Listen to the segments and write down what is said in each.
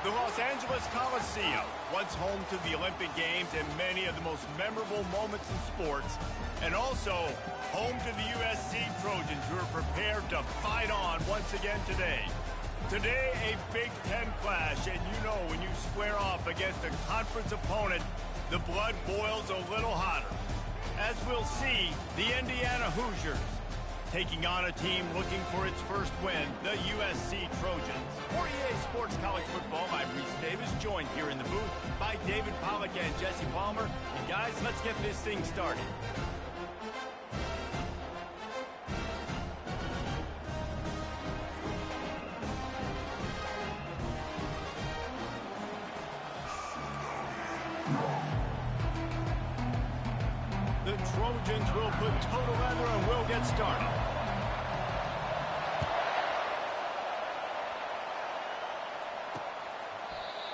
The Los Angeles Coliseum, once home to the Olympic Games and many of the most memorable moments in sports, and also home to the USC Trojans who are prepared to fight on once again today. Today, a Big Ten clash, and you know when you square off against a conference opponent, the blood boils a little hotter. As we'll see, the Indiana Hoosiers taking on a team looking for its first win, the USC Trojans. For EA Sports College Football, I'm Reese Davis, joined here in the booth by David Pollack and Jesse Palmer. And guys, let's get this thing started. The Trojans will put total leather and we'll get started.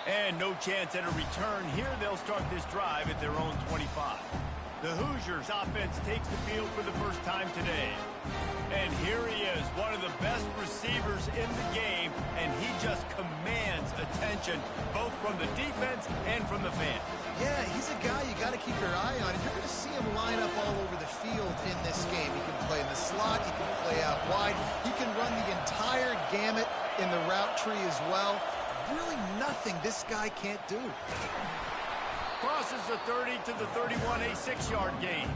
And no chance at a return here. They'll start this drive at their own 25. The Hoosiers offense takes the field for the first time today. And here he is, one of the best receivers in the game, and he just commands attention both from the defense and from the fans. Yeah, he's a guy you got to keep your eye on, and you're going to see him line up all over the field in this game. He can play in the slot, he can play out wide, he can run the entire gamut in the route tree as well. Really nothing this guy can't do. Crosses the 30 to the 31, a 6-yard gain.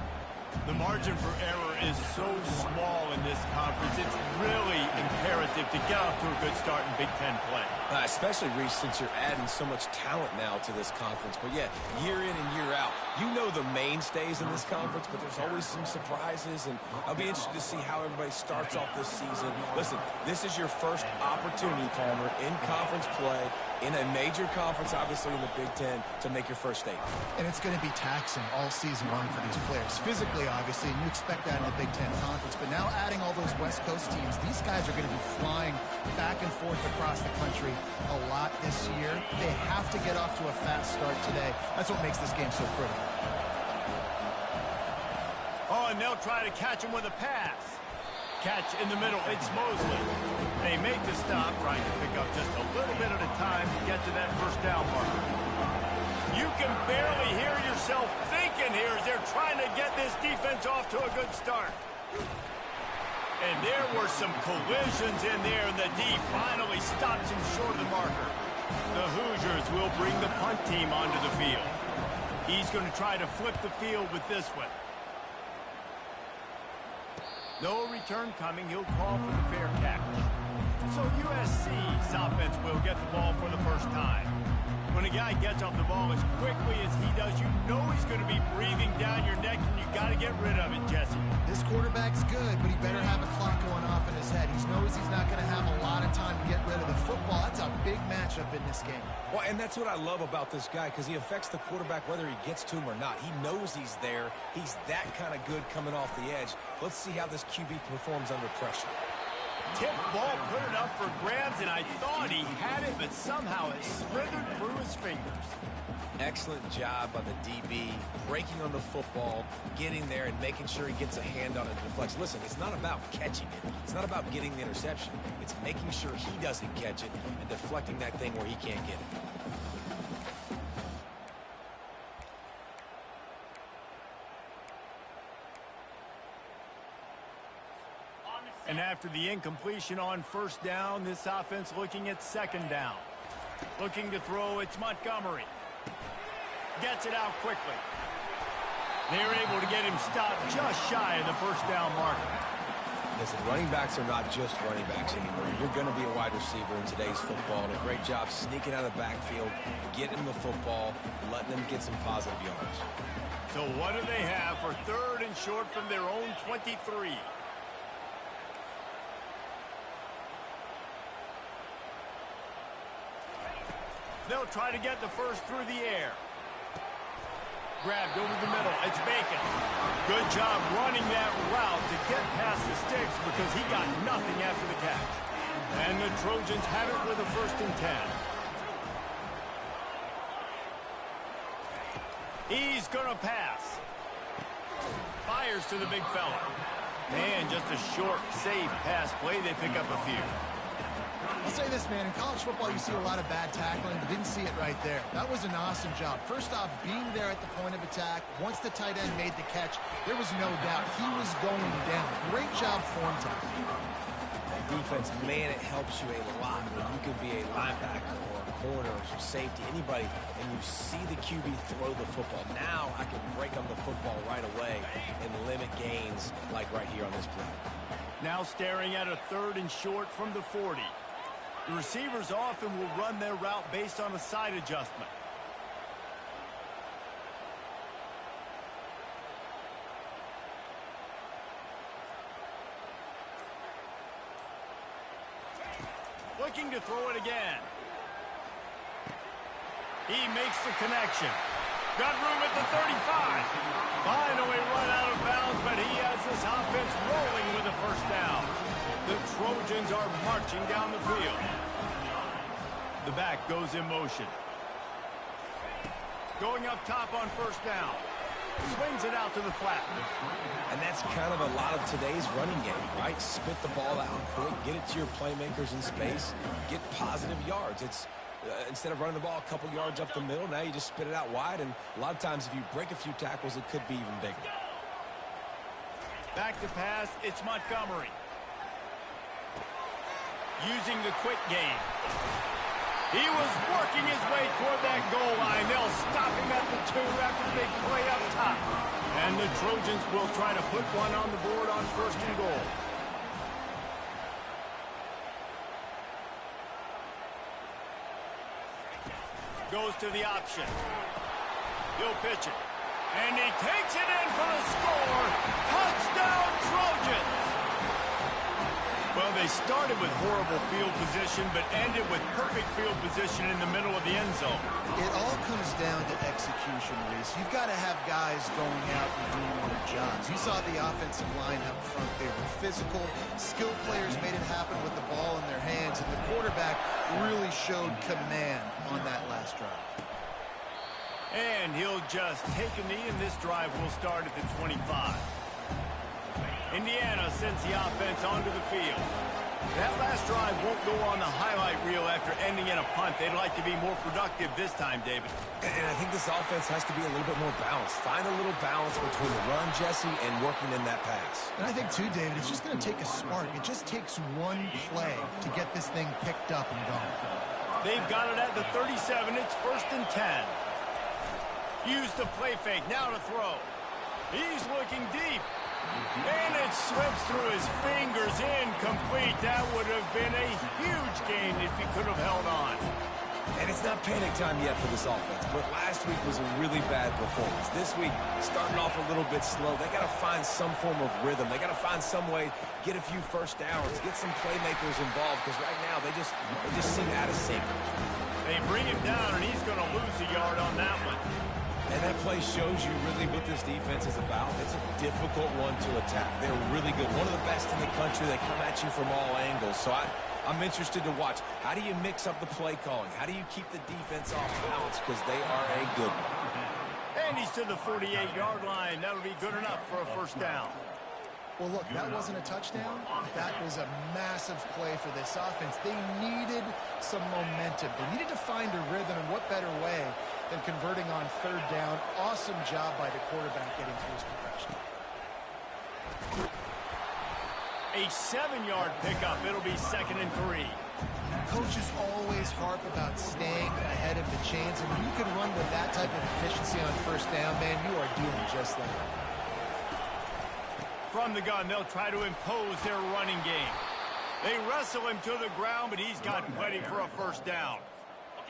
The margin for error is so small in this conference, it's really imperative to get off to a good start in Big Ten play. Especially, Reese, since you're adding so much talent now to this conference. But yeah, year in and year out, you know the mainstays in this conference, but there's always some surprises, and I'll be interested to see how everybody starts off this season. Listen, this is your first opportunity, Palmer, in conference play, in a major conference, obviously in the Big Ten, to make your first statement. And it's going to be taxing all season long for these players. Physically, obviously, and you expect that in the Big Ten Conference. But now adding all those West Coast teams, these guys are going to be flying back and forth across the country a lot this year. They have to get off to a fast start today. That's what makes this game so critical. Oh, and they'll try to catch him with a pass. Catch in the middle, it's Mosley. They make the stop, trying to pick up just a little bit at a time to get to that first down marker. You can barely hear yourself thinking here as they're trying to get this defense off to a good start. And there were some collisions in there, and the D finally stops him short of the marker. The Hoosiers will bring the punt team onto the field. He's going to try to flip the field with this one. No return coming. He'll call for the fair catch. So USC's offense will get the ball for the first time. When a guy gets off the ball as quickly as he does, you know he's going to be breathing down your neck, and you got to get rid of it, Jesse. This quarterback's good, but he better have a clock going off in his head. He knows he's not going to have a lot of time to get rid of the football. That's a big matchup in this game. Well, and that's what I love about this guy, because he affects the quarterback whether he gets to him or not. He knows he's there. He's that kind of good coming off the edge. Let's see how this QB performs under pressure. Tip ball, put it up for grabs, and I thought he had it, but somehow it slithered through his fingers. Excellent job by the DB, breaking on the football, getting there and making sure he gets a hand on it and deflects. Listen, it's not about catching it. It's not about getting the interception. It's making sure he doesn't catch it and deflecting that thing where he can't get it. And after the incompletion on first down, this offense looking at second down. Looking to throw, it's Montgomery. Gets it out quickly. They're able to get him stopped just shy of the first down marker. Listen, running backs are not just running backs anymore. You're going to be a wide receiver in today's football, and a great job sneaking out of the backfield, getting them the football, letting them get some positive yards. So what do they have for third and short from their own 23? They'll try to get the first through the air. Grabbed over the middle. It's Bacon. Good job running that route to get past the sticks because he got nothing after the catch. And the Trojans have it with a 1st and 10. He's going to pass. Fires to the big fella. And just a short, safe pass play. They pick up a few. I'll say this, man. In college football, you see a lot of bad tackling. You didn't see it right there. That was an awesome job. First off, being there at the point of attack. Once the tight end made the catch, there was no doubt he was going down. Great job form tackling. Defense, man, it helps you a lot when you can be a linebacker or a corner or safety, anybody, and you see the QB throw the football. Now I can break on the football right away and limit gains like right here on this play. Now staring at a 3rd and short from the 40. The receivers often will run their route based on a side adjustment. Looking to throw it again. He makes the connection. Got room at the 35. Finally run out of bounds, but he has this offense rolling with a first down. The Trojans are marching down the field. The back goes in motion. Going up top on first down. Swings it out to the flat. And that's kind of a lot of today's running game, right? Spit the ball out quick, get it to your playmakers in space, get positive yards. It's instead of running the ball a couple yards up the middle, now you just spit it out wide, and a lot of times if you break a few tackles, it could be even bigger. Back to pass, it's Montgomery. Using the quick game. He was working his way toward that goal line. They'll stop him at the 2 after the big play up top. And the Trojans will try to put one on the board on 1st and goal. Goes to the option. He'll pitch it. And he takes it in for the score. Touchdown, Trojans! Well, they started with horrible field position, but ended with perfect field position in the middle of the end zone. It all comes down to execution, Reese. You've got to have guys going out and doing their jobs. You saw the offensive line up front. They were physical. Skilled players made it happen with the ball in their hands, and the quarterback really showed command on that last drive. And he'll just take a knee, and this drive will start at the 25. Indiana sends the offense onto the field. That last drive won't go on the highlight reel after ending in a punt. They'd like to be more productive this time, David. And I think this offense has to be a little bit more balanced. Find a little balance between the run, Jesse, and working in that pass. And I think, too, David, it's just going to take a spark. It just takes one play to get this thing picked up and going. They've got it at the 37. It's 1st and 10. Use the play fake. Now to throw. He's looking deep. And it slips through his fingers, incomplete. That would have been a huge gain if he could have held on. And it's not panic time yet for this offense, but last week was a really bad performance. This week, starting off a little bit slow. They got to find some form of rhythm. They got to find some way, get a few first downs, get some playmakers involved, because right now they just seem out of sync. They bring him down, and he's going to lose a yard on that one. And that play shows you really what this defense is about. It's a difficult one to attack. They're really good. One of the best in the country. They come at you from all angles. So I'm interested to watch. How do you mix up the play calling? How do you keep the defense off balance? Because they are a good one. And he's to the 48-yard line. That'll be good enough for a first down. Well, look, that wasn't a touchdown. That was a massive play for this offense. They needed some momentum. They needed to find a rhythm, and what better way than converting on 3rd down. Awesome job by the quarterback getting through his progression. A 7-yard pickup. It'll be 2nd and 3. Coaches always harp about staying ahead of the chains, and when you can run with that type of efficiency on 1st down, man, you are doing just that. From the gun, they'll try to impose their running game. They wrestle him to the ground, but he's got plenty for a first down.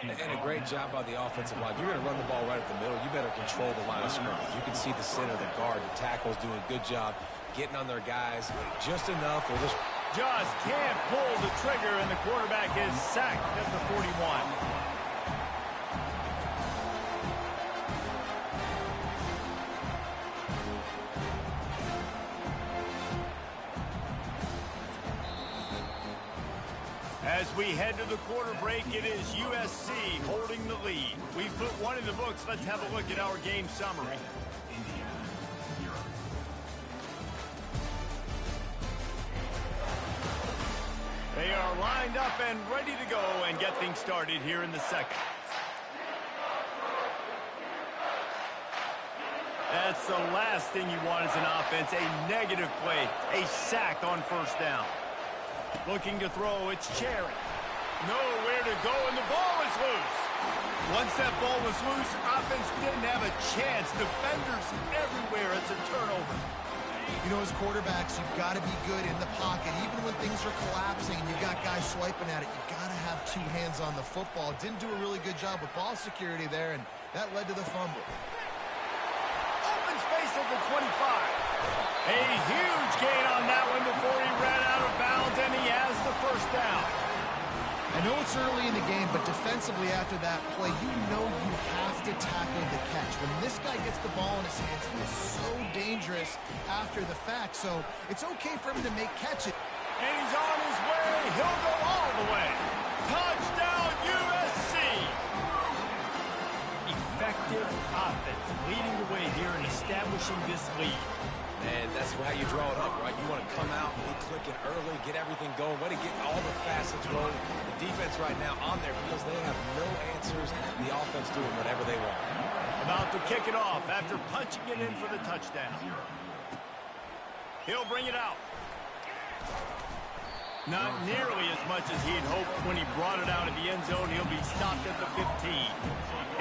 And a great job by the offensive line. You're going to run the ball right at the middle. You better control the line of scrimmage. You can see the center, the guard, the tackles doing a good job getting on their guys just enough. Or just can't pull the trigger, and the quarterback is sacked at the 41. As we head to the quarter break, it is USC holding the lead. We've put one in the books. Let's have a look at our game summary. They are lined up and ready to go and get things started here in the second. That's the last thing you want as an offense, a negative play, a sack on first down. Looking to throw, it's Cherry. Nowhere to go, and the ball is loose. Once that ball was loose, offense didn't have a chance. Defenders everywhere. It's a turnover. You know, as quarterbacks, you've got to be good in the pocket. Even when things are collapsing and you've got guys swiping at it, you've got to have two hands on the football. Didn't do a really good job with ball security there, and that led to the fumble. Open space at the 25. A huge gain on that one before he ran out of bounds, and he has the first down. I know it's early in the game, but defensively after that play, you know you have to tackle the catch. When this guy gets the ball in his hands, he is so dangerous after the fact. So it's okay for him to make catches. And he's on his way. He'll go all the way. Touchdown, USC. Effective offense leading the way here and establishing this lead. And that's how you draw it up, right? You want to come out, be clicking early, get everything going, way to get all the facets rolling. The defense right now on there because they have no answers. The offense doing whatever they want. About to kick it off after punching it in for the touchdown. He'll bring it out. Not nearly as much as he'd hoped when he brought it out of the end zone. He'll be stopped at the 15.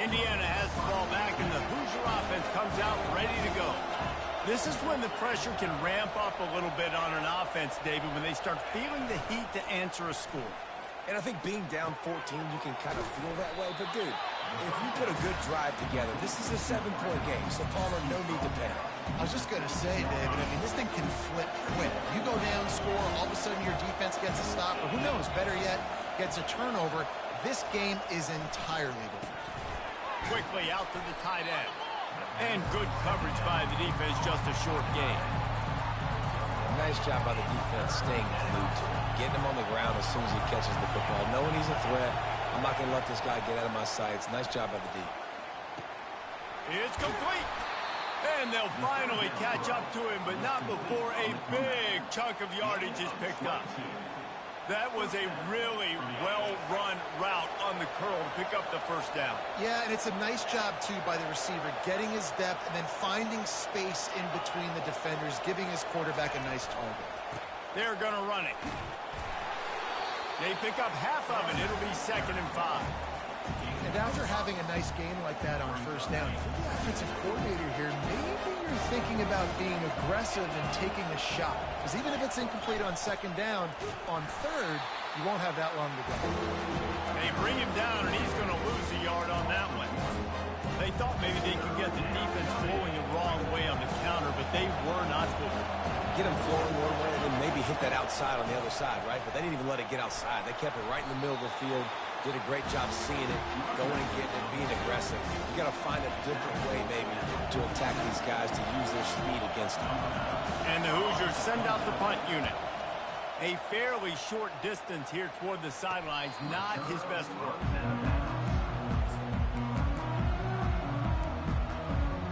Indiana has the ball back, and the Hoosier offense comes out ready to go. This is when the pressure can ramp up a little bit on an offense, David, when they start feeling the heat to answer a score. And I think being down 14, you can kind of feel that way. But, dude, if you put a good drive together, this is a 7-point game. So, Palmer, no need to panic. I was just going to say, David, I mean, this thing can flip quick. You go down, score, all of a sudden your defense gets a stop, or who knows, better yet, gets a turnover. This game is entirely different. Quickly out to the tight end. And good coverage by the defense, just a short gain. Nice job by the defense staying glued to him. Getting him on the ground as soon as he catches the football. Knowing he's a threat, I'm not going to let this guy get out of my sights. Nice job by the D. It's complete. And they'll finally catch up to him, but not before a big chunk of yardage is picked up. That was a really well-run route on the curl to pick up the first down. Yeah, and it's a nice job, too, by the receiver, getting his depth and then finding space in between the defenders, giving his quarterback a nice target. They're going to run it. They pick up half of it. It'll be 2nd and 5. And after having a nice game like that on first down, for the offensive coordinator here, maybe you're thinking about being aggressive and taking a shot. Because even if it's incomplete on 2nd down, on 3rd, you won't have that long to go. They bring him down, and he's going to lose a yard on that one. They thought maybe they could get the defense flowing the wrong way on the counter, but they were not fooled. Get him flowing one way and then maybe hit that outside on the other side, right? But they didn't even let it get outside. They kept it right in the middle of the field. Did a great job seeing it, going and getting it, being aggressive. You got to find a different way, maybe, to attack these guys, to use their speed against them. And the Hoosiers send out the punt unit. A fairly short distance here toward the sidelines, not his best work.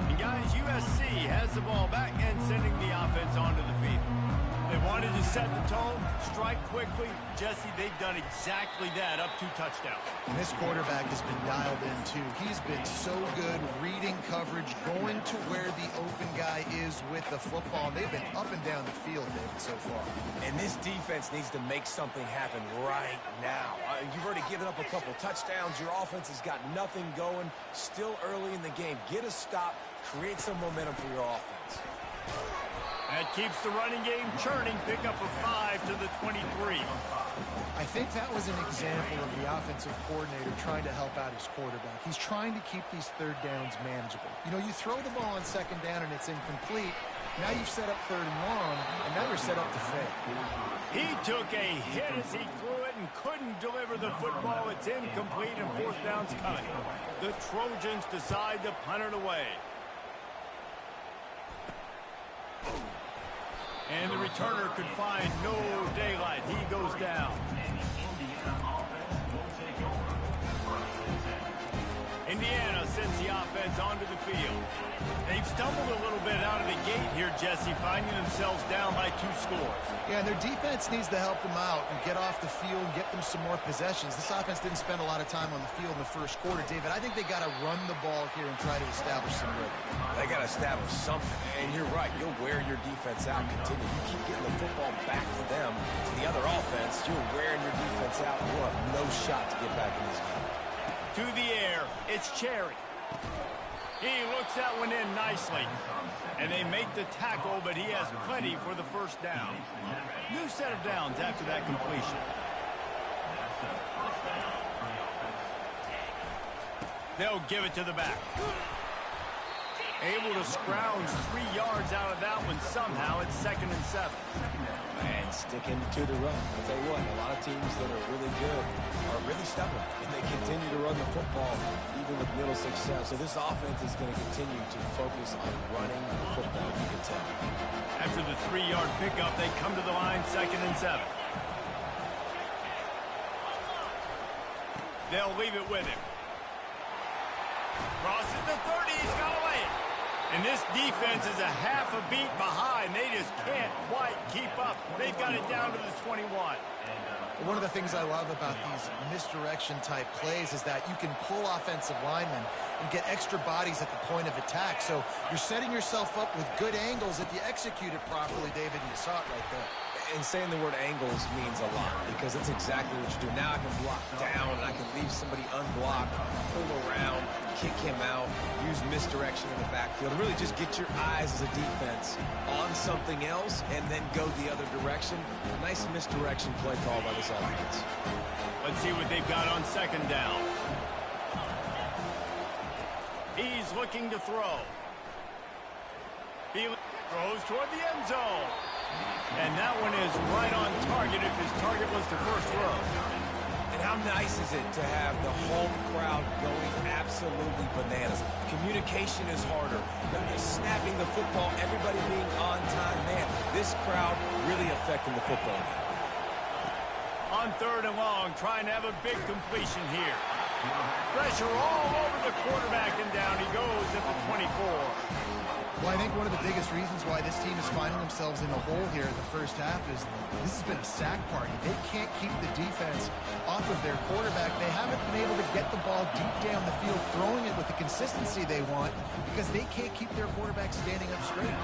And guys, USC has the ball back and sending the offense onto the field. They wanted to set the tone, strike quickly. Jesse, they've done exactly that, up 2 touchdowns. And this quarterback has been dialed in, too. He's been so good reading coverage, going to where the open guy is with the football. They've been up and down the field, David, so far. And this defense needs to make something happen right now. You've already given up a couple touchdowns. Your offense has got nothing going. Still early in the game. Get a stop. Create some momentum for your offense. That keeps the running game churning. Pick up a 5 to the 23. I think that was an example of the offensive coordinator trying to help out his quarterback. He's trying to keep these 3rd downs manageable. You know, you throw the ball on 2nd down and it's incomplete. Now you've set up 3rd and long, and now you're set up to fail. He took a hit as he threw it and couldn't deliver the football. It's incomplete and 4th down's coming. The Trojans decide to punt it away. And the returner could find no daylight. He goes down. Indiana sends the offense onto the field. They've stumbled a little bit out of the gate here, Jesse, finding themselves down by 2 scores. Yeah, and their defense needs to help them out and get off the field and get them some more possessions. This offense didn't spend a lot of time on the field in the first quarter, David. I think they got to run the ball here and try to establish some rhythm. They got to establish something, and you're right. You'll wear your defense out. Continue. You keep getting the football back to them, to the other offense. You're wearing your defense out. You'll have no shot to get back in this game. To the air, it's Cherry. He looks that one in nicely. And they make the tackle, but he has plenty for the first down. New set of downs after that completion. They'll give it to the back. Able to scrounge 3 yards out of that one somehow. It's 2nd and 7. And sticking to the run. I'll tell you what, a lot of teams that are really good are really stubborn, and they continue to run the football even with little success. So this offense is going to continue to focus on running the football, you can tell. After the 3-yard pickup, they come to the line, 2nd and 7. They'll leave it with him. Crosses the 30, he's got to lay it. And this defense is a half a beat behind. They just can't quite keep up. They've got it down to the 21. One of the things I love about these misdirection-type plays is that you can pull offensive linemen and get extra bodies at the point of attack. So you're setting yourself up with good angles. If you execute it properly, David, you saw it right there. And saying the word angles means a lot because it's exactly what you do. Now I can block down and I can leave somebody unblocked, pull around, kick him out, use misdirection in the backfield. Really just get your eyes as a defense on something else and then go the other direction. A nice misdirection play call by this offense. Let's see what they've got on 2nd down. He's looking to throw. He throws toward the end zone. And that one is right on target if his target was the first row. And how nice is it to have the home crowd going absolutely bananas? Communication is harder. They're snapping the football, everybody being on time. Man, this crowd really affecting the football game. On 3rd and long, trying to have a big completion here. Pressure all over the quarterback, and down he goes at the 24. Well, I think one of the biggest reasons why this team is finding themselves in the hole here in the first half is this has been a sack party. They can't keep the defense off of their quarterback. They haven't been able to get the ball deep down the field, throwing it with the consistency they want because they can't keep their quarterback standing up straight.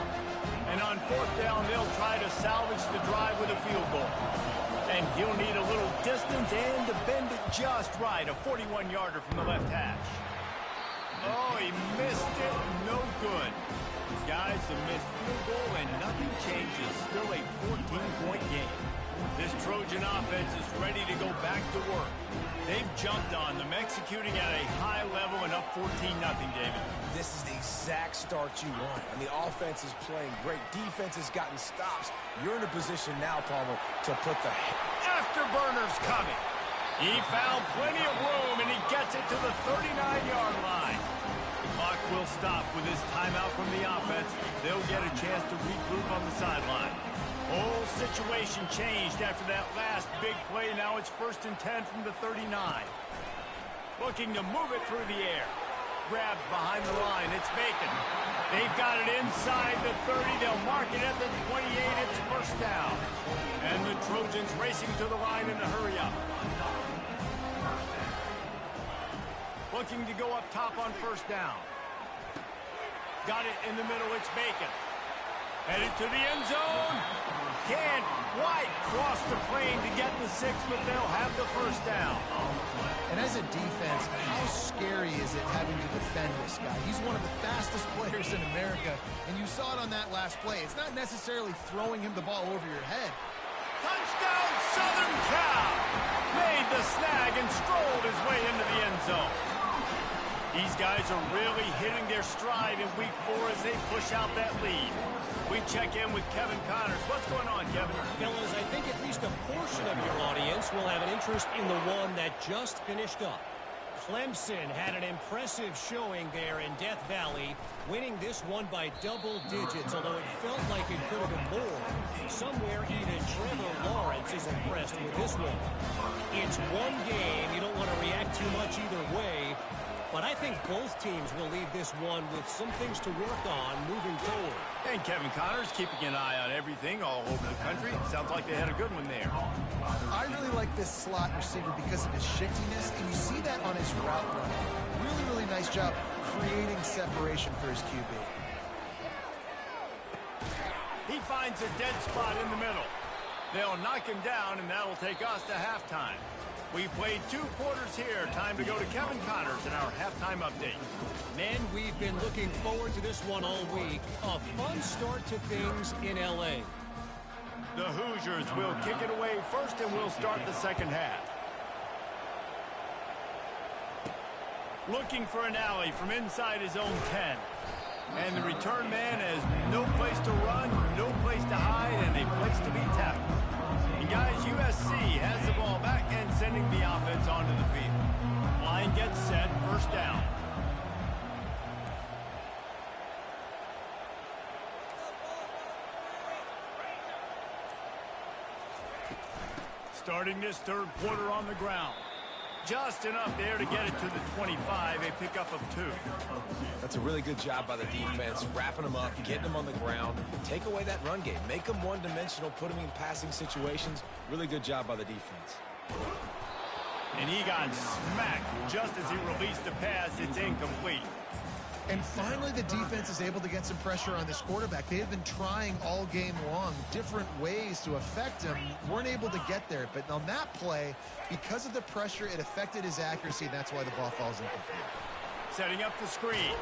And on 4th down, they'll try to salvage the drive with a field goal. And he'll need a little distance and to bend it just right. A 41-yarder from the left hash. Oh, he missed it. No good. Guys, a missed field goal and nothing changes. Still a 14-point game. This Trojan offense is ready to go back to work. They've jumped on them, executing at a high level and up 14-0, David. This is the exact start you want. And the offense is playing great. Defense has gotten stops. You're in a position now, Palmer, to put the afterburners coming. He found plenty of room, and he gets it to the 39-yard line. The clock will stop with this timeout from the offense. They'll get a chance to regroup on the sideline. Whole situation changed after that last big play. Now it's 1st and 10 from the 39. Looking to move it through the air. Grabbed behind the line. It's Bacon. They've got it inside the 30. They'll mark it at the 28. It's 1st down. And the Trojans racing to the line in a hurry up. Looking to go up top on 1st down. Got it in the middle. It's Bacon. Headed to the end zone. Can't quite cross the plane to get the 6, but they'll have the 1st down. And as a defense, how scary is it having to defend this guy? He's one of the fastest players in America, and you saw it on that last play. It's not necessarily throwing him the ball over your head. Touchdown, Southern Cal! Made the snag and strolled his way into the end zone. These guys are really hitting their stride in week 4 as they push out that lead. We check in with Kevin Connors. What's going on, Kevin? Fellas, I think at least a portion of your audience will have an interest in the one that just finished up. Clemson had an impressive showing there in Death Valley, winning this one by double digits, although it felt like it could have been more. Somewhere even Trevor Lawrence is impressed with this one. It's one game. You don't want to react too much either way. but I think both teams will leave this one with some things to work on moving forward. And Kevin Connors keeping an eye on everything all over the country. Sounds like they had a good one there. I really like this slot receiver because of his shiftiness, and you see that on his route running. Really, really nice job creating separation for his QB. He finds a dead spot in the middle. They'll knock him down, and that'll take us to halftime. We played 2 quarters here. Time to go to Kevin Connors in our halftime update. Men, we've been looking forward to this one all week. A fun start to things in L.A. The Hoosiers will kick it away first, and we'll start the second half. Looking for an alley from inside his own 10. And the return man has no place to run, no place to hide, and a place to be tackled. And guys, USC has the ball back and sending the offense onto the field. Line gets set, first down. Starting this third quarter on the ground. Just enough there to get it to the 25, a pickup of 2. That's a really good job by the defense, wrapping them up, getting them on the ground, take away that run game, make them one-dimensional, put them in passing situations. Really good job by the defense. And he got smacked just as he released the pass. It's incomplete. And finally, the defense is able to get some pressure on this quarterback. They have been trying all game long different ways to affect him. Weren't able to get there. But on that play, because of the pressure, it affected his accuracy, and that's why the ball falls incomplete. Setting up the screen.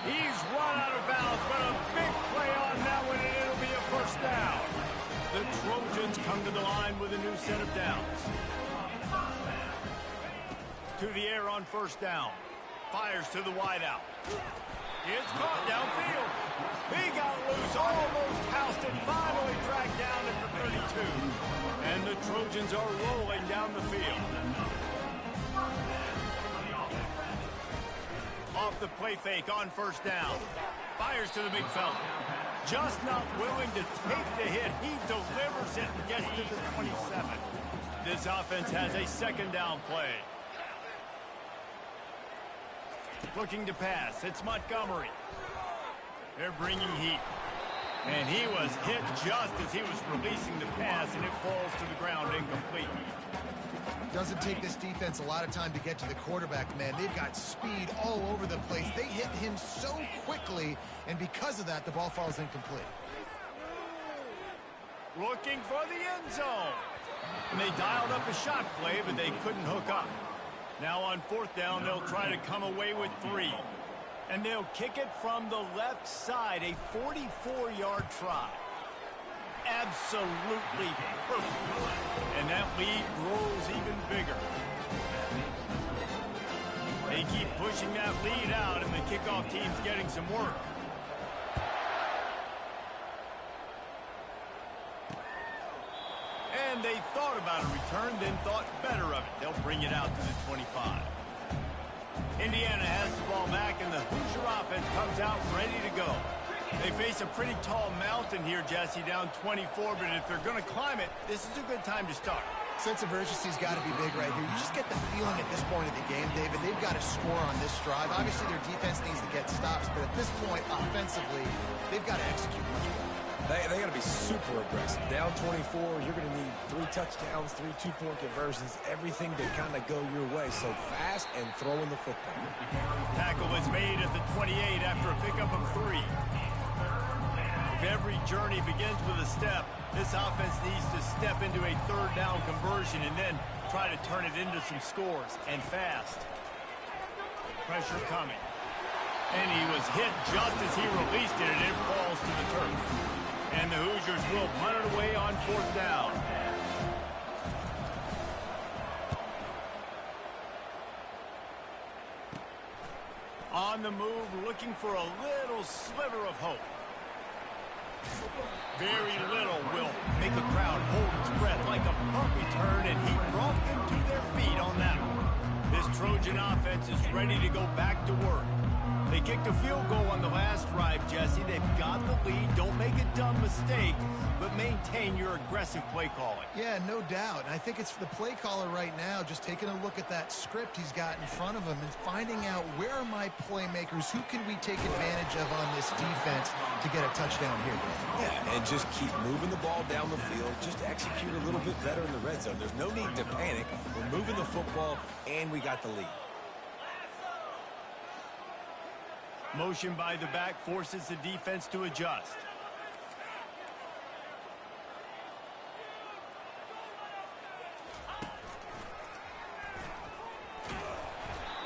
He's run out of bounds, but a big play on that one, and it'll be a first down. The Trojans come to the line with a new set of downs. To the air on first down. Fires to the wideout. It's caught downfield. He got loose, almost housed it, finally dragged down at the 32. And the Trojans are rolling down the field. Off the play fake on first down. Fires to the big fella. Just not willing to take the hit. He delivers it and gets to the 27. This offense has a second down play. Looking to pass. It's Montgomery. They're bringing heat. And he was hit just as he was releasing the pass, and it falls to the ground incomplete. Doesn't take this defense a lot of time to get to the quarterback, man. They've got speed all over the place. They hit him so quickly, and because of that, the ball falls incomplete. Looking for the end zone. And they dialed up a shot play, but they couldn't hook up. Now on fourth down, they'll try to come away with 3. And they'll kick it from the left side, a 44-yard try. Absolutely perfect. And that lead grows even bigger. They keep pushing that lead out, and the kickoff team's getting some work. And they thought about a return, then thought better of it. They'll bring it out to the 25. Indiana has the ball back, and the Hoosier offense comes out ready to go. They face a pretty tall mountain here, Jesse, down 24, but if they're going to climb it, this is a good time to start. Sense of urgency's got to be big right here. You just get the feeling at this point of the game, David, they've got to score on this drive. Obviously, their defense needs to get stops, but at this point, offensively, they've got to execute much better. They got to be super aggressive. Down 24, you're going to need 3 touchdowns, 3 two-point conversions, everything to kind of go your way. So fast and throwing the football. Tackle is made at the 28 after a pickup of 3. If every journey begins with a step, this offense needs to step into a third down conversion and then try to turn it into some scores, and fast. Pressure coming. And he was hit just as he released it, and it falls to the turf. And the Hoosiers will punt it away on fourth down. On the move, looking for a little sliver of hope. Very little will make a crowd hold its breath like a punt return, and he brought them to their feet on that one. This Trojan offense is ready to go back to work. They kicked a field goal on the last drive, Jesse. They've got the lead. Don't make a dumb mistake, but maintain your aggressive play calling. Yeah, no doubt. And I think it's for the play caller right now, just taking a look at that script he's got in front of him and finding out where are my playmakers, who can we take advantage of on this defense to get a touchdown here. Yeah, and just keep moving the ball down the field. Just execute a little bit better in the red zone. There's no need to panic. We're moving the football, and we got the lead. Motion by the back forces the defense to adjust.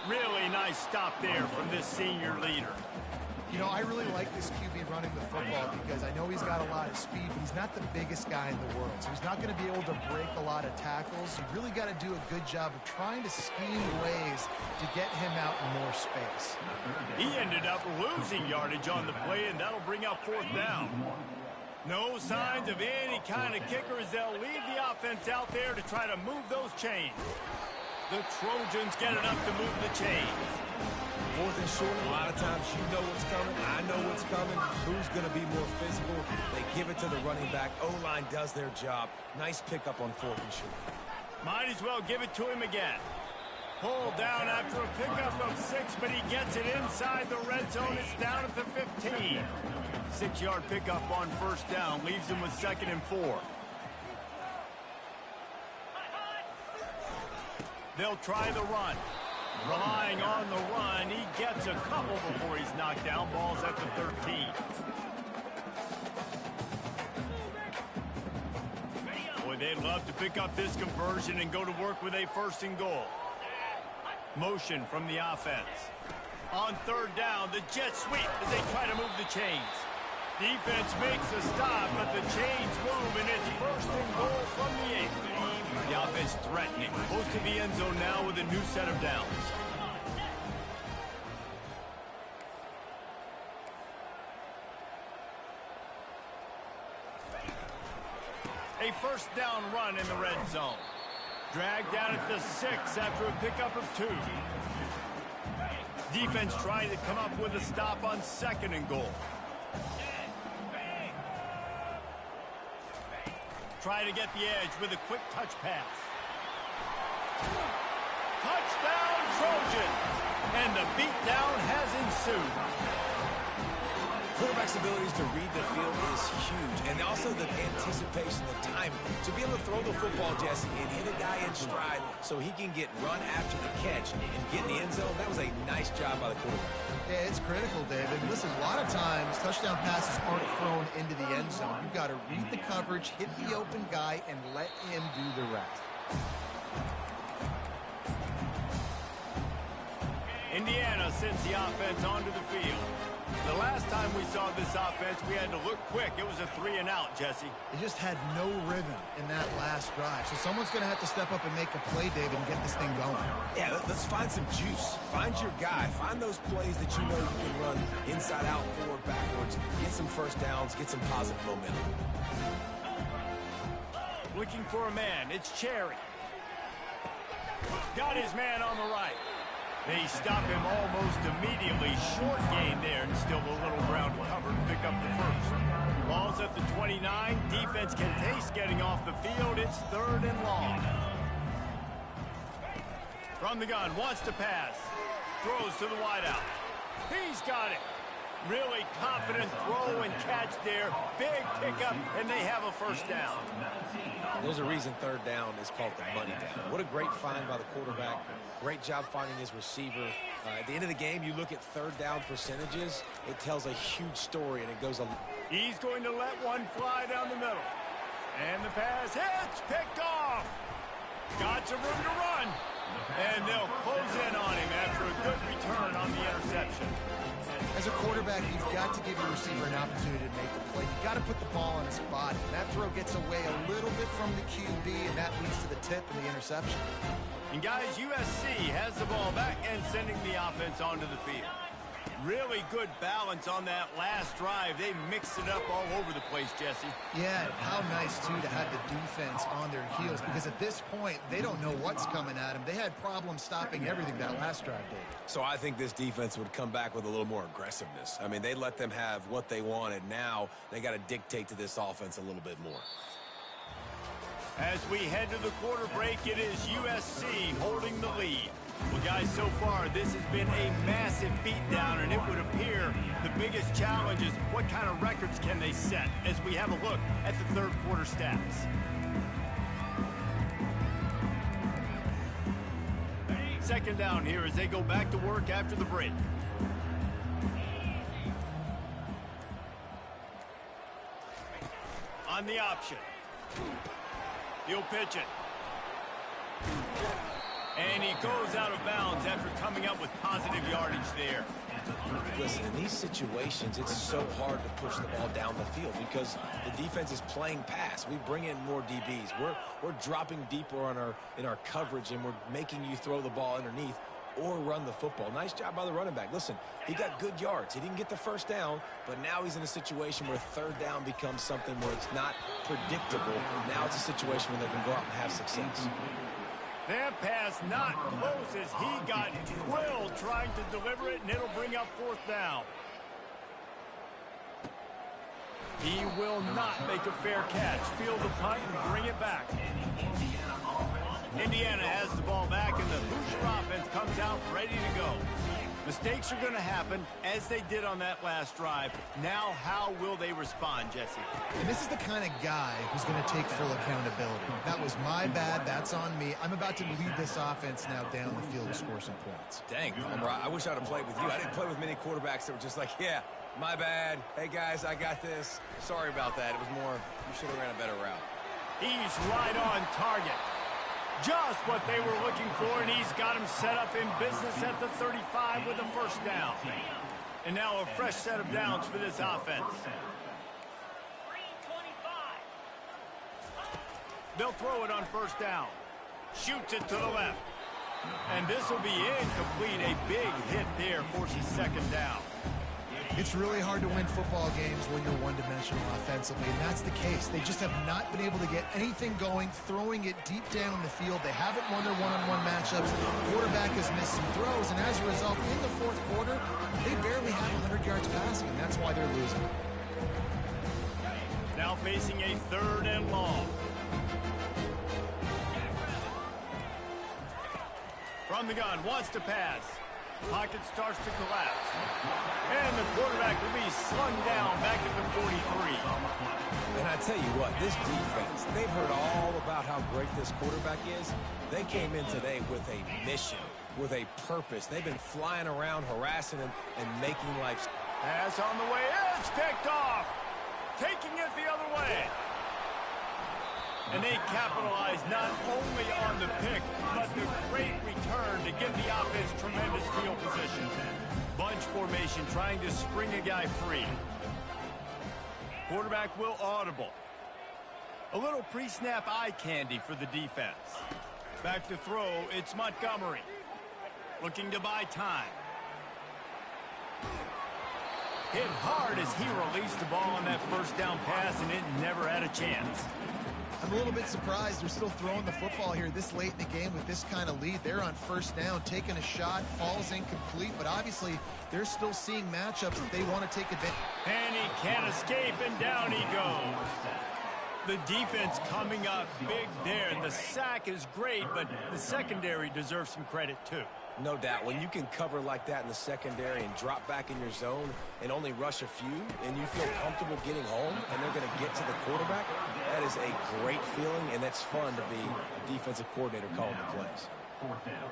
Really nice stop there from this senior leader. You know, I really like this QB running the football because I know he's got a lot of speed, but he's not the biggest guy in the world. So he's not going to be able to break a lot of tackles. You really got to do a good job of trying to scheme ways to get him out in more space. He ended up losing yardage on the play, and that'll bring up 4th down. No signs of any kind of kicker as they'll leave the offense out there to try to move those chains. The Trojans get enough to move the chains. 4th and short, a lot of times you know what's coming. I know what's coming. Who's going to be more physical? They give it to the running back. O-line does their job. Nice pickup on 4th and short. Might as well give it to him again. Pulled down after a pickup of 6, but he gets it inside the red zone. It's down at the 15. 6-yard pickup on 1st down. Leaves him with 2nd and 4. They'll try the run. Relying on the run, he gets a couple before he's knocked down. Ball's at the 13. Boy, they'd love to pick up this conversion and go to work with a 1st and goal. Motion from the offense. On 3rd down, the jet sweep as they try to move the chains. Defense makes a stop, but the chains move, and it's 1st and goal from the 8. The offense threatening. Close to the end zone now with a new set of downs. A 1st down run in the red zone. Dragged down at the 6 after a pickup of 2. Defense trying to come up with a stop on 2nd and goal. Try to get the edge with a quick touch pass. Touchdown Trojans! And the beatdown has ensued. Quarterback's abilities to read the field is huge, and also the anticipation, the timing. To be able to throw the football, Jesse, and hit a guy in stride so he can get run after the catch and get in the end zone, that was a nice job by the quarterback. Yeah, it's critical, David. Listen, a lot of times, touchdown passes aren't thrown into the end zone. You've got to read the coverage, hit the open guy, and let him do the rest. Indiana sends the offense onto the field. The last time we saw this offense, we had to look quick. It was a 3-and-out, Jesse. They just had no rhythm in that last drive. So someone's going to have to step up and make a play, David, and get this thing going. Yeah, let's find some juice. Find your guy. Find those plays that you know you can run inside out, forward, backwards. Get some 1st downs. Get some positive momentum. Looking for a man. It's Cherry. Got his man on the right. They stop him almost immediately. Short gain there, and still a little ground to cover to pick up the 1st. Ball's at the 29. Defense can taste getting off the field. It's 3rd and long. From the gun, wants to pass. Throws to the wideout. He's got it. Really confident throw and catch there. Big pickup, and they have a 1st down. There's a reason 3rd down is called the money down. What a great find by the quarterback. Great job finding his receiver. At the end of the game, you look at 3rd down percentages. It tells a huge story, and it goes a... He's going to let one fly down the middle. And the pass hits, picked off. Got some room to run. And they'll close in on him after a good return on the interception. As a quarterback, you've got to give your receiver an opportunity to make the play. You've got to put the ball on his body. And that throw gets away a little bit from the QB, and that leads to the tip and the interception. And guys, USC has the ball back and sending the offense onto the field. Really good balance on that last drive. They mixed it up all over the place, Jesse. Yeah, how nice, too, to have the defense on their heels, because at this point, they don't know what's coming at them. They had problems stopping everything that last drive did. So I think this defense would come back with a little more aggressiveness. I mean, they let them have what they wanted. Now they got to dictate to this offense a little bit more. As we head to the quarter break, it is USC holding the lead. Well, guys, so far, this has been a massive beatdown, and it would appear the biggest challenge is what kind of records can they set as we have a look at the third quarter stats. Second down here as they go back to work after the break. On the option. He'll pitch it. And he goes out of bounds after coming up with positive yardage there. Listen, in these situations, it's so hard to push the ball down the field because the defense is playing pass. We bring in more DBs. We're dropping deeper in our coverage, and we're making you throw the ball underneath or run the football. Nice job by the running back. Listen, he got good yards. He didn't get the first down, but now he's in a situation where third down becomes something where it's not predictable. Now it's a situation where they can go out and have success. That pass not close as he got drilled trying to deliver it, and it'll bring up fourth down. He will not make a fair catch. Field the punt and bring it back. Indiana has the ball back, and the Hoosier offense comes out ready to go. Mistakes are going to happen, as they did on that last drive. Now, how will they respond, Jesse? And this is the kind of guy who's going to take full accountability. That was my bad. That's on me. I'm about to lead this offense now down the field to score some points. Dang, I wish I'd have played with you. I didn't play with many quarterbacks that were just like, yeah, my bad. Hey, guys, I got this. Sorry about that. It was more, you should have ran a better route. He's right on target. Just what they were looking for, and he's got him set up in business at the 35 with a first down. And now a fresh set of downs for this offense. They'll throw it on first down. Shoots it to the left. And this will be incomplete. A big hit there forces second down. It's really hard to win football games when you're one-dimensional offensively, and that's the case. They just have not been able to get anything going, throwing it deep down the field. They haven't won their one-on-one matchups. The quarterback has missed some throws, and as a result, in the fourth quarter, they barely have 100 yards passing, and that's why they're losing. Now facing a third and long. From the gun, wants to pass. Pocket starts to collapse. And the quarterback will be slung down back at the 43. And I tell you what, this defense, they've heard all about how great this quarterback is. They came in today with a mission, with a purpose. They've been flying around, harassing him, and making life. Pass on the way. It's picked off. Taking it the other way. And they capitalize not only on the pick, but the great return to give the offense tremendous field position. Bunch formation trying to spring a guy free. Quarterback will audible. A little pre-snap eye candy for the defense. Back to throw, it's Montgomery. Looking to buy time. Hit hard as he released the ball on that first down pass, and it never had a chance. I'm a little bit surprised they're still throwing the football here this late in the game with this kind of lead. They're on first down, taking a shot, falls incomplete, but obviously they're still seeing matchups that they want to take advantage. And he can't escape, and down he goes. The defense coming up big there. The sack is great, but the secondary deserves some credit too. No doubt. When you can cover like that in the secondary and drop back in your zone and only rush a few, and you feel comfortable getting home, and they're going to get to the quarterback, that is a great feeling, and that's fun to be a defensive coordinator calling the plays.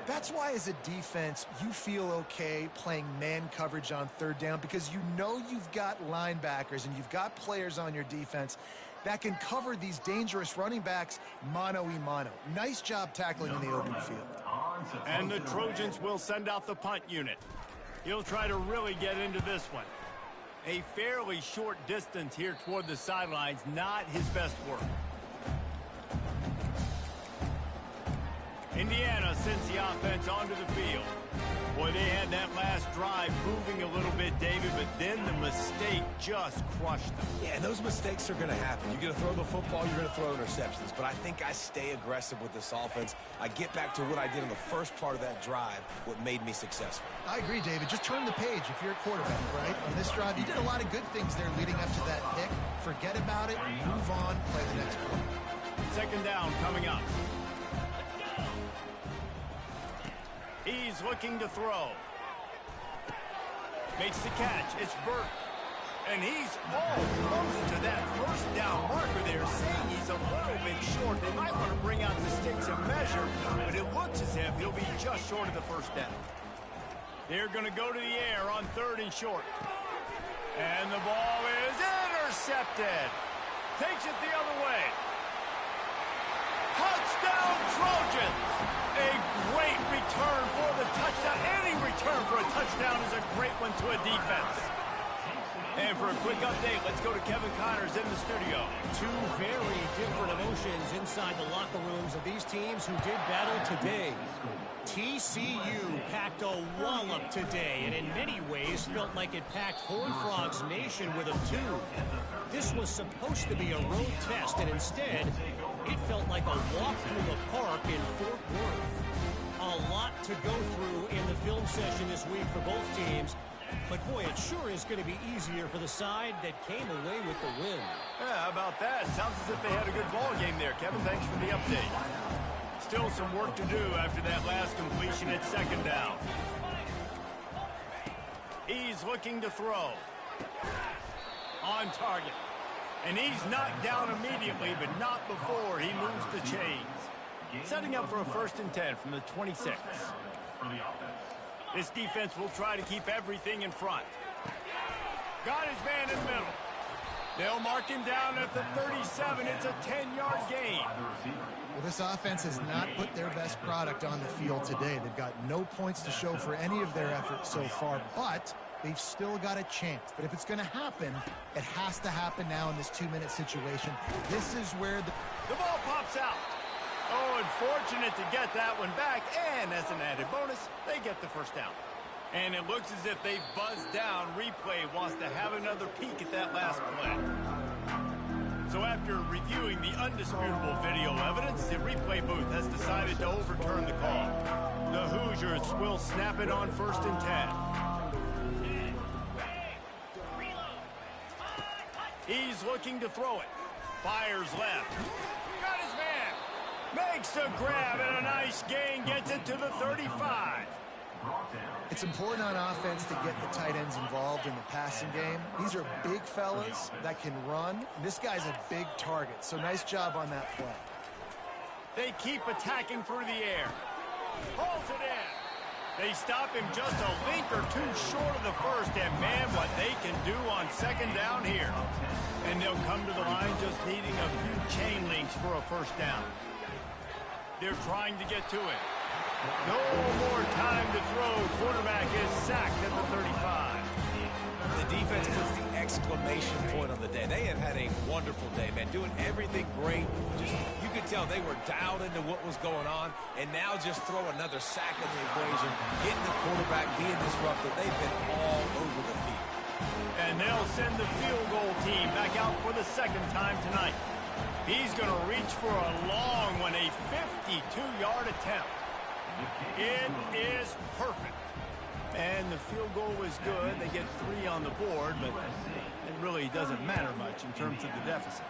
That's why as a defense, you feel okay playing man coverage on third down, because you know you've got linebackers and you've got players on your defense that can cover these dangerous running backs mano-a-mano. Nice job tackling in the open field. And the Trojans will send out the punt unit. He'll try to really get into this one. A fairly short distance here toward the sidelines, not his best work. Indiana sends the offense onto the field. Boy, they had had that last drive moving a little bit, David, but then the mistake just crushed them. Yeah, and those mistakes are going to happen. You're going to throw the football, you're going to throw interceptions. But I think I stay aggressive with this offense. I get back to what I did in the first part of that drive, what made me successful. I agree, David. Just turn the page if you're a quarterback, right? On this drive, you did a lot of good things there leading up to that pick. Forget about it, move on, play the next play. Second down coming up. He's looking to throw. Makes the catch. It's Burton. And he's almost to that first down marker there, saying he's a little bit short. They might want to bring out the sticks and measure, but it looks as if he'll be just short of the first down. They're going to go to the air on 3rd and short. And the ball is intercepted. Takes it the other way. Touchdown, Trojans! A great return for the touchdown. Any return for a touchdown is a great one to a defense. And for a quick update, let's go to Kevin Connors in the studio. Two very different emotions inside the locker rooms of these teams who did battle today. TCU packed a wallop today, and in many ways felt like it packed Horned Frogs Nation with them too. This was supposed to be a road test, and instead, it felt like a walk through the park in Fort Worth. A lot to go through in the film session this week for both teams. But, boy, it sure is going to be easier for the side that came away with the win. Yeah, how about that? Sounds as if they had a good ball game there, Kevin. Thanks for the update. Still some work to do after that last completion at second down. He's looking to throw. On target. And he's knocked down immediately, but not before he moves the chains. Setting up for a 1st and 10 from the 26. This defense will try to keep everything in front. Got his man in the middle. They'll mark him down at the 37. It's a 10-yard gain. Well, this offense has not put their best product on the field today. They've got no points to show for any of their efforts so far, but they've still got a chance. But if it's going to happen, it has to happen now in this 2-minute situation. This is where the ball pops out. Oh, unfortunate to get that one back, and as an added bonus, they get the first down. And it looks as if they've buzzed down. Replay wants to have another peek at that last play. So after reviewing the undisputable video evidence, the replay booth has decided to overturn the call. The Hoosiers will snap it on 1st and 10. He's looking to throw it. Fires left. Got his man. Makes the grab and a nice gain. Gets it to the 35. It's important on offense to get the tight ends involved in the passing game. These are big fellas that can run. This guy's a big target, so nice job on that play. They keep attacking through the air. Holds it in. They stop him just a link or two short of the first, and man, what they can do on 2nd down here. And they'll come to the line just needing a few chain links for a 1st down. They're trying to get to it. No more time to throw. Quarterback is sacked at the 35. The defense puts the exclamation point on the day. They have had a wonderful day, man. Doing everything great. You could tell they were dialed into what was going on, and now just throw another sack in the equation, getting the quarterback being disrupted. They've been all over the field. And they'll send the field goal team back out for the 2nd time tonight. He's going to reach for a long one, a 52-yard attempt. It is perfect. And the field goal was good. They get 3 on the board, but it really doesn't matter much in terms of the deficit.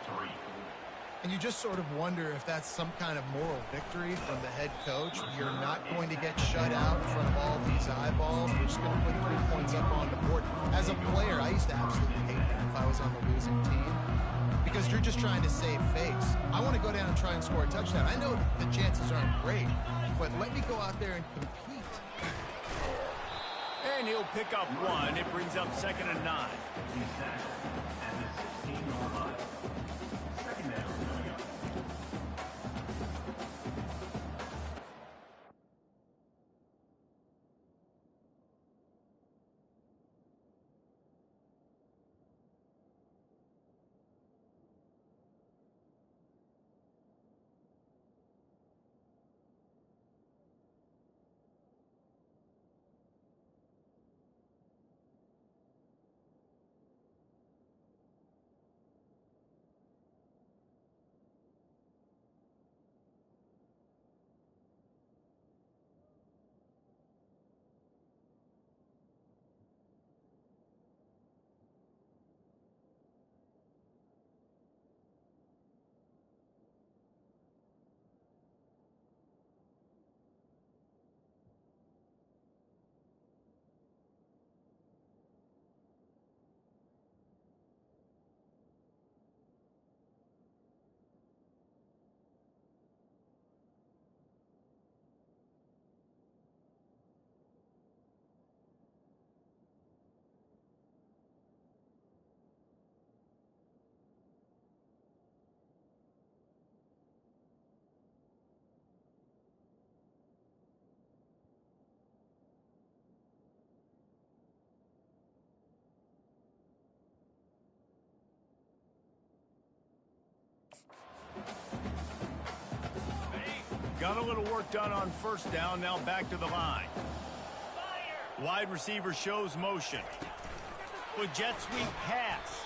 And you just sort of wonder if that's some kind of moral victory from the head coach. You're not going to get shut out in front of all these eyeballs. We're just going to put 3 points up on the board. As a player, I used to absolutely hate that if I was on the losing team, because you're just trying to save face. I want to go down and try and score a touchdown. I know the chances aren't great, but let me go out there and compete. And he'll pick up 1. It brings up 2nd and 9. Got a little work done on first down, now back to the line. Wide receiver shows motion. With jet sweep pass.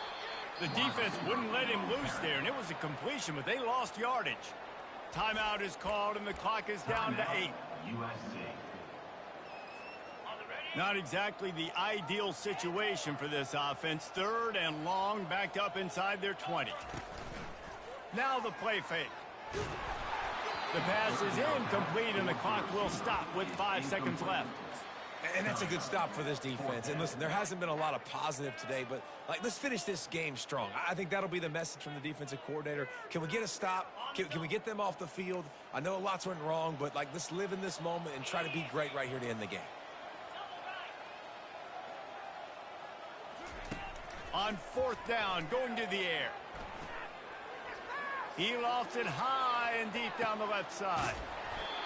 The defense wouldn't let him loose there, and it was a completion, but they lost yardage. Timeout is called, and the clock is down to 8. Not exactly the ideal situation for this offense. 3rd and long, backed up inside their 20. Now the play fake. The pass is incomplete, and the clock will stop with 5 seconds left. And that's a good stop for this defense. And listen, there hasn't been a lot of positive today, but let's finish this game strong. I think that'll be the message from the defensive coordinator. Can we get a stop? Can we get them off the field? I know lots went wrong, but let's live in this moment and try to be great right here to end the game. On 4th down, going to the air. He lofts it high and deep down the left side.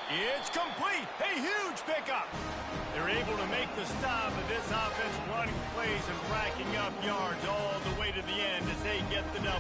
It's complete. A huge pickup. They're able to make the stop, but this offense running plays and racking up yards all the way to the end as they get the W.